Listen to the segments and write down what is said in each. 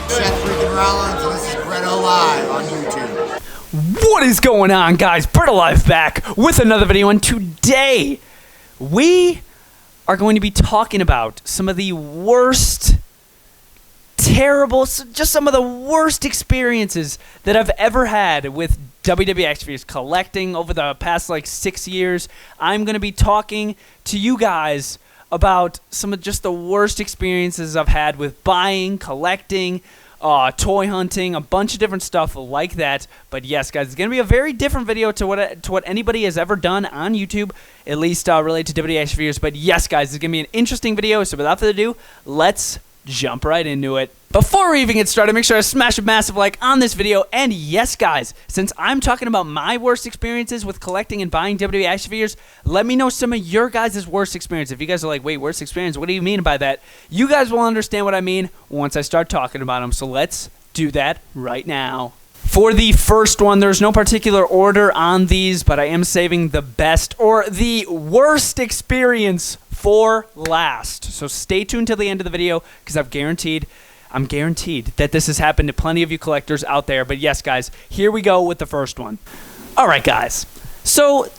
Seth freaking Rollins, and this is BrettO Live on YouTube. What is going on, guys? BrettO Live back with another video, and today we are going to be talking about some of the worst, terrible, just some of the worst experiences that I've ever had with WWE action figures collecting over the past like 6 years. I'm going to be talking to you guys about some of just the worst experiences I've had with buying, collecting, toy hunting, a bunch of different stuff like that. But yes, guys, it's going to be a very different video to what anybody has ever done on YouTube, at least related to WWE action figures. But yes, guys, it's going to be an interesting video. So without further ado, let's jump right into it. Before we even get started, make sure to smash a massive like on this video. And yes, guys, since I'm talking about my worst experiences with collecting and buying WWE action figures, let me know some of your guys' worst experience. If you guys are like, wait, worst experience? What do you mean by that? You guys will understand what I mean once I start talking about them. So let's do that right now. For the first one, there's no particular order on these, but I am saving the best or the worst experience for last. So stay tuned till the end of the video because I'm guaranteed that this has happened to plenty of you collectors out there. But yes, guys, here we go with the first one. All right, guys. So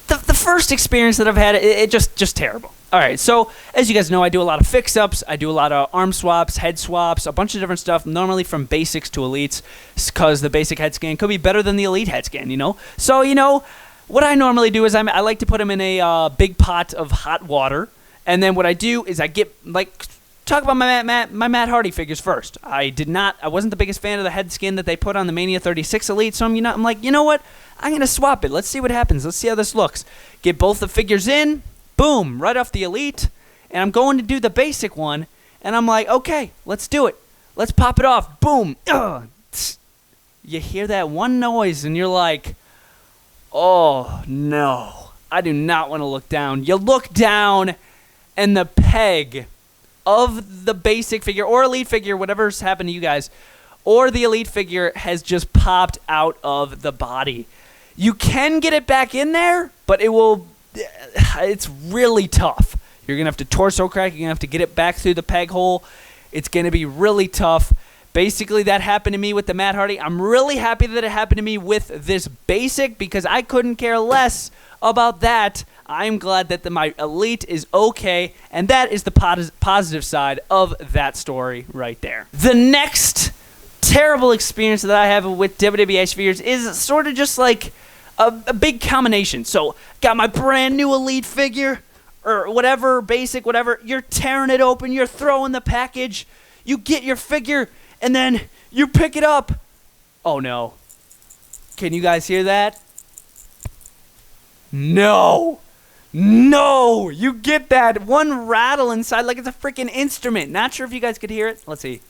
the first experience that I've had, it just terrible. All right, so as you guys know, I do a lot of fix-ups. I do a lot of arm swaps, head swaps, a bunch of different stuff, normally from basics to elites, because the basic head scan could be better than the elite head scan, you know? So, you know, what I normally do is I like to put them in a big pot of hot water, and then what I do is I get, like, talk about my Matt Hardy figures first. I wasn't the biggest fan of the head skin that they put on the Mania 36 Elite, so I'm like, you know what? I'm going to swap it. Let's see what happens. Let's see how this looks. Get both the figures in. Boom, right off the elite, and I'm going to do the basic one, and I'm like, okay, let's do it. Let's pop it off. Boom. Ugh. You hear that one noise, and you're like, oh, no. I do not want to look down. You look down, and the peg of the basic figure or elite figure, whatever's happened to you guys, or the elite figure has just popped out of the body. You can get it back in there, but it's really tough. You're going to have to torso crack. You're going to have to get it back through the peg hole. It's going to be really tough. Basically, that happened to me with the Matt Hardy. I'm really happy that it happened to me with this basic because I couldn't care less about that. I'm glad that my elite is okay, and that is the positive side of that story right there. The next terrible experience that I have with WWE action figures is sort of just like a big combination. So, got my brand new elite figure, or whatever, basic, whatever. You're tearing it open. You're throwing the package. You get your figure, and then you pick it up. Oh, no. Can you guys hear that? No. No. You get that one rattle inside like it's a freaking instrument. Not sure if you guys could hear it. Let's see.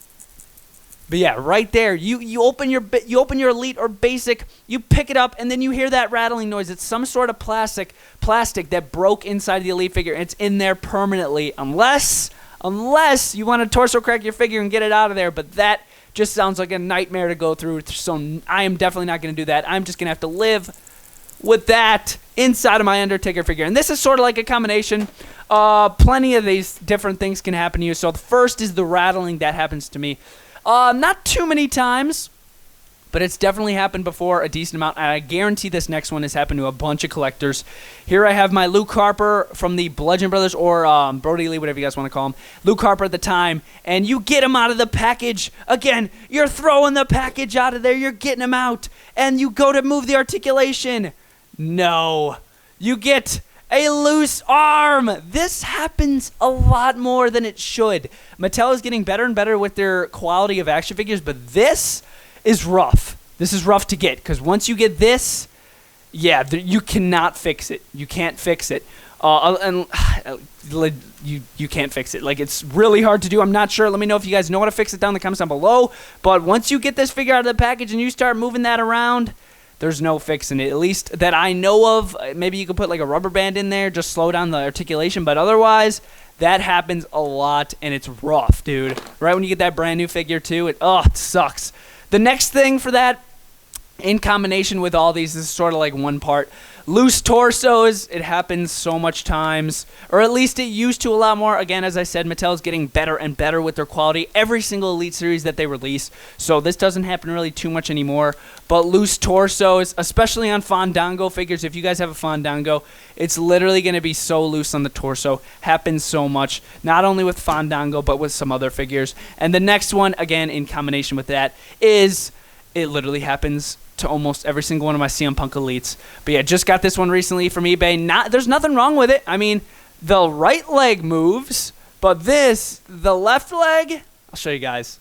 But yeah, right there, you open your elite or basic, you pick it up, and then you hear that rattling noise. It's some sort of plastic that broke inside the elite figure, and it's in there permanently, unless you want to torso crack your figure and get it out of there. But that just sounds like a nightmare to go through. So I am definitely not going to do that. I'm just going to have to live with that inside of my Undertaker figure. And this is sort of like a combination. Plenty of these different things can happen to you. So the first is the rattling that happens to me. Not too many times, but it's definitely happened before a decent amount, and I guarantee this next one has happened to a bunch of collectors. Here I have my Luke Harper from the Bludgeon Brothers, or Brody Lee, whatever you guys want to call him. Luke Harper at the time, and you get him out of the package. Again, you're throwing the package out of there, you're getting him out, and you go to move the articulation. No. You get a loose arm. This happens a lot more than it should. Mattel is getting better and better with their quality of action figures, but this is rough. This is rough to get because once you get this, yeah, you cannot fix it. You can't fix it. You can't fix it. Like, it's really hard to do. I'm not sure. Let me know if you guys know how to fix it down in the comments down below. But once you get this figure out of the package and you start moving that around, there's no fixing it, at least that I know of. Maybe you could put like a rubber band in there, just slow down the articulation, but otherwise, that happens a lot, and it's rough, dude. Right when you get that brand new figure, too, it sucks. The next thing for that, in combination with all these, this is sort of like one part. Loose torsos, it happens so much times, or at least it used to a lot more. Again, as I said, Mattel's getting better and better with their quality every single Elite Series that they release, so this doesn't happen really too much anymore. But loose torsos, especially on Fandango figures, if you guys have a Fandango, it's literally going to be so loose on the torso. Happens so much, not only with Fandango, but with some other figures. And the next one, again, in combination with that, is it literally happens to almost every single one of my CM Punk Elites. But yeah, just got this one recently from eBay. There's nothing wrong with it. I mean, the right leg moves, but the left leg, I'll show you guys.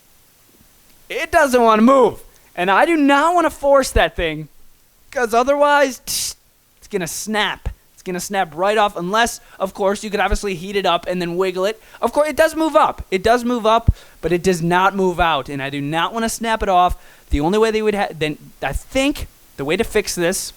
It doesn't want to move. And I do not want to force that thing, because otherwise, it's going to snap. It's going to snap right off, unless, of course, you could obviously heat it up and then wiggle it. Of course, it does move up. It does move up, but it does not move out, and I do not want to snap it off. The only way they would then I think the way to fix this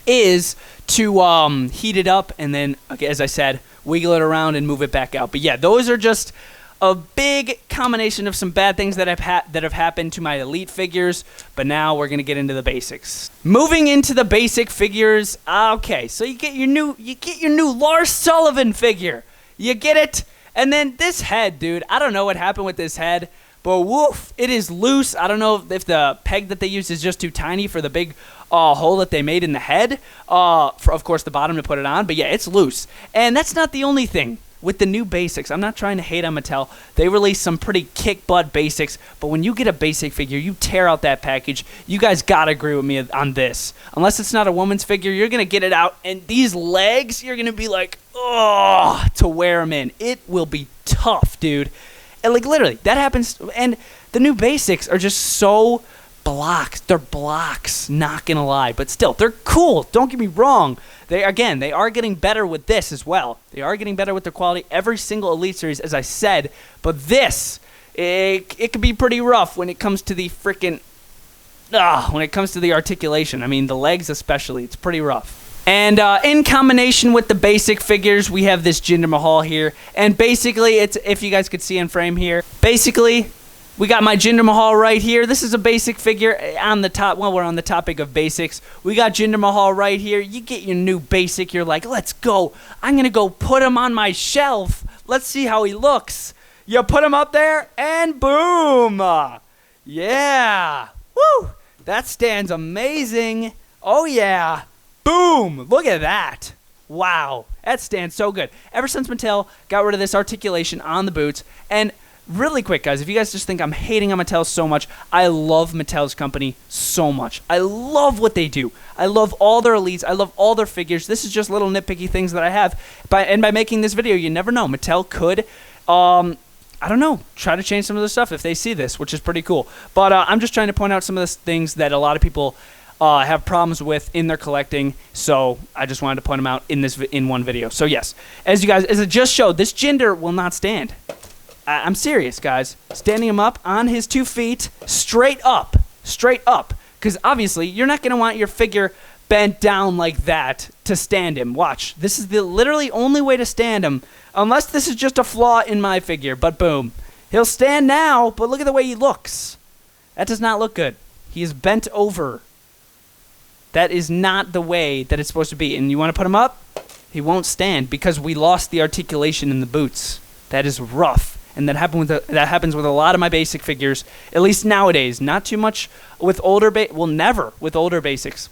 is to heat it up and then, okay, as I said, wiggle it around and move it back out. But yeah, those are just a big combination of some bad things that have happened to my Elite figures. But now we're gonna get into the basics. Moving into the basic figures. Okay, so you get your new Lars Sullivan figure. You get it, and then this head, dude. I don't know what happened with this head. But woof, it is loose. I don't know if the peg that they used is just too tiny for the big hole that they made in the head. For, of course, the bottom to put it on. But yeah, it's loose. And that's not the only thing with the new basics. I'm not trying to hate on Mattel. They released some pretty kick-butt basics. But when you get a basic figure, you tear out that package. You guys got to agree with me on this. Unless it's not a woman's figure, you're going to get it out. And these legs, you're going to be like, oh, to wear them in. It will be tough, dude. And like literally, that happens, and the new basics are just so blocks. They're blocks, not gonna lie, but still, they're cool. Don't get me wrong. They are getting better with this as well. They are getting better with their quality every single Elite Series, as I said. But this, it could be pretty rough when it comes to the freaking, when it comes to the articulation. I mean, the legs especially, it's pretty rough. And in combination with the basic figures, we have this Jinder Mahal here. And basically, it's, if you guys could see in frame here, basically, we got my Jinder Mahal right here. This is a basic figure on the top. Well, we're on the topic of basics. We got Jinder Mahal right here. You get your new basic. You're like, let's go. I'm going to go put him on my shelf. Let's see how he looks. You put him up there, and boom. Yeah. Woo. That stands amazing. Oh, yeah. Boom! Look at that. Wow. That stands so good. Ever since Mattel got rid of this articulation on the boots, and really quick, guys, if you guys just think I'm hating on Mattel so much, I love Mattel's company so much. I love what they do. I love all their Elites. I love all their figures. This is just little nitpicky things that I have. And by making this video, you never know. Mattel could, I don't know, try to change some of the stuff if they see this, which is pretty cool. But I'm just trying to point out some of the things that a lot of people have problems with in their collecting, so I just wanted to point them out in one video. So yes, as I just showed, this Jinder will not stand. I'm serious, guys. Standing him up on his 2 feet, straight up, because obviously you're not going to want your figure bent down like that to stand him. Watch, this is the literally only way to stand him, unless this is just a flaw in my figure, but boom. He'll stand now, but look at the way he looks. That does not look good. He is bent over. That is not the way that it's supposed to be. And you want to put him up? He won't stand because we lost the articulation in the boots. That is rough. And that happens with a lot of my basic figures, at least nowadays. Not too much with older never with older basics.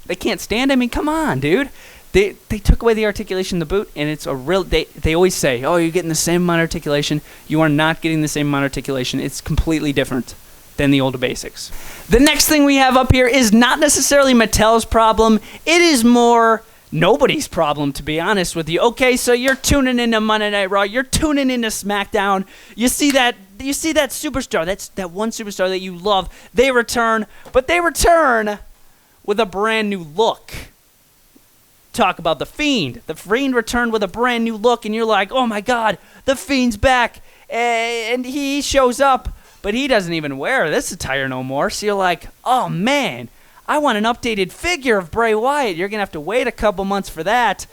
They can't stand. I mean, come on, dude. They took away the articulation in the boot, and it's a real. They always say, oh, you're getting the same amount of articulation. You are not getting the same amount of articulation. It's completely different than the older basics. The next thing we have up here is not necessarily Mattel's problem. It is more nobody's problem, to be honest with you. Okay, so you're tuning into Monday Night Raw. You're tuning into SmackDown. You see that superstar. That's that one superstar that you love. They return, but they return with a brand new look. Talk about The Fiend. The Fiend returned with a brand new look, and you're like, oh my God, The Fiend's back. And he shows up, but he doesn't even wear this attire no more. So you're like, oh man, I want an updated figure of Bray Wyatt. You're going to have to wait a couple months for that.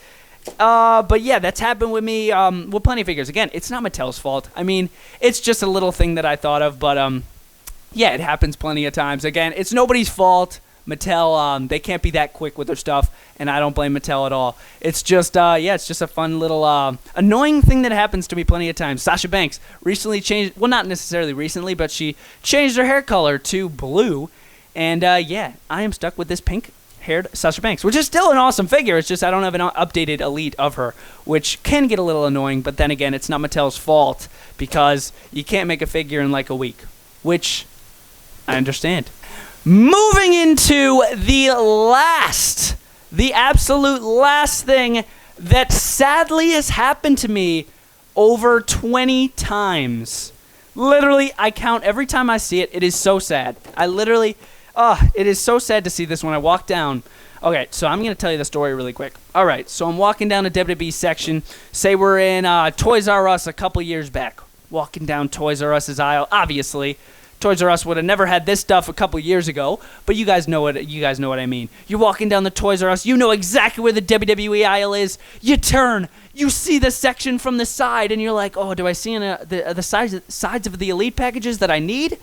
But yeah, that's happened with me with plenty of figures. Again, it's not Mattel's fault. I mean, it's just a little thing that I thought of. But yeah, it happens plenty of times. Again, it's nobody's fault. Mattel, they can't be that quick with their stuff, and I don't blame Mattel at all. It's just, it's just a fun little annoying thing that happens to me plenty of times. Sasha Banks recently changed, well, not necessarily recently, but she changed her hair color to blue, and I am stuck with this pink-haired Sasha Banks, which is still an awesome figure. It's just I don't have an updated Elite of her, which can get a little annoying, but then again, it's not Mattel's fault because you can't make a figure in like a week, which I understand. Moving into the absolute last thing that sadly has happened to me over 20 times. Literally, I count every time I see it. It is so sad. It is so sad to see this when I walk down. Okay, so I'm going to tell you the story really quick. All right, so I'm walking down a WWE section. Say we're in Toys R Us a couple years back. Walking down Toys R Us's aisle, obviously. Toys R Us would have never had this stuff a couple years ago, but you guys know what I mean. You're walking down the Toys R Us, you know exactly where the WWE aisle is. You turn, you see the section from the side, and you're like, oh, do I see the sides of the Elite packages that I need?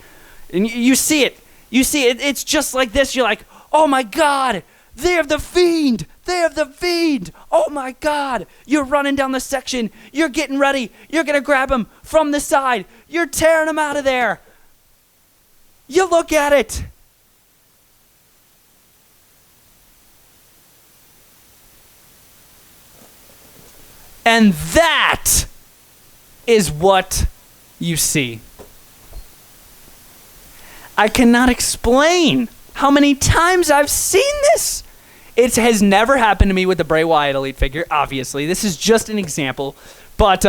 And you see it. You see it. It's just like this. You're like, oh my God, they have the Fiend. They have the Fiend. Oh my God. You're running down the section. You're getting ready. You're going to grab him from the side. You're tearing him out of there. You look at it. And that is what you see. I cannot explain how many times I've seen this. It has never happened to me with the Bray Wyatt Elite figure, obviously. This is just an example. But,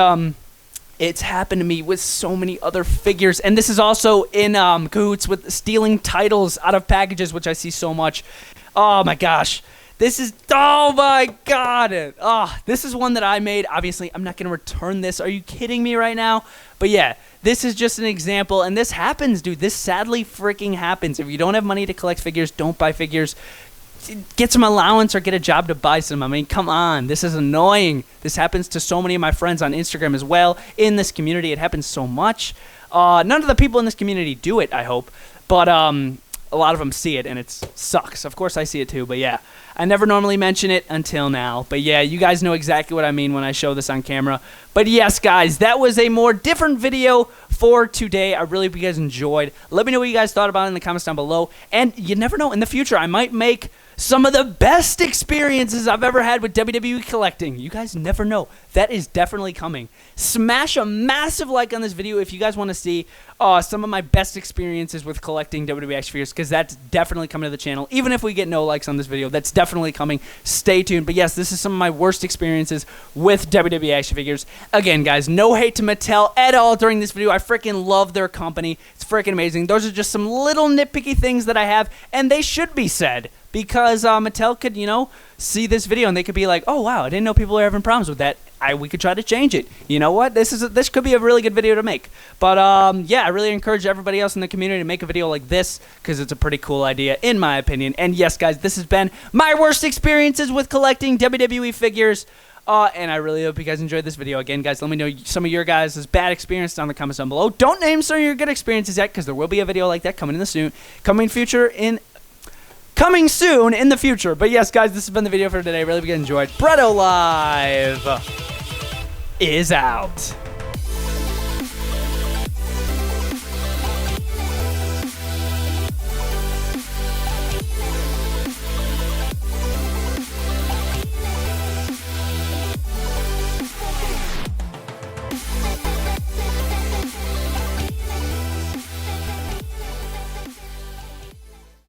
it's happened to me with so many other figures, and this is also in cahoots with stealing titles out of packages, which I see so much. Oh my gosh, oh my God. This is one that I made. Obviously, I'm not going to return this. Are you kidding me right now? But yeah, this is just an example, and this happens, dude. This sadly freaking happens. If you don't have money to collect figures, don't buy figures. Get some allowance or get a job to buy some. I mean, come on. This is annoying. This happens to so many of my friends on Instagram as well. In this community, it happens so much. None of the people in this community do it, I hope. But a lot of them see it, and it sucks. Of course, I see it too. But yeah, I never normally mention it until now. But yeah, you guys know exactly what I mean when I show this on camera. But yes, guys, that was a more different video for today. I really hope you guys enjoyed. Let me know what you guys thought about it in the comments down below. And you never know, in the future, I might make some of the best experiences I've ever had with WWE collecting. You guys never know. That is definitely coming. Smash a massive like on this video if you guys want to see some of my best experiences with collecting WWE action figures, because that's definitely coming to the channel. Even if we get no likes on this video, that's definitely coming. Stay tuned. But yes, this is some of my worst experiences with WWE action figures. Again, guys, no hate to Mattel at all during this video. I freaking love their company. It's freaking amazing. Those are just some little nitpicky things that I have, and they should be said. Because Mattel could, see this video and they could be like, oh, wow, I didn't know people were having problems with that. We could try to change it. You know what? This could be a really good video to make. But, yeah, I really encourage everybody else in the community to make a video like this because it's a pretty cool idea, in my opinion. And, yes, guys, this has been my worst experiences with collecting WWE figures. And I really hope you guys enjoyed this video. Again, guys, let me know some of your guys' bad experiences down in the comments down below. Don't name some of your good experiences yet because there will be a video like that coming soon in the future. But yes, guys, this has been the video for today. Really hope you guys enjoyed. BrettO Live is out.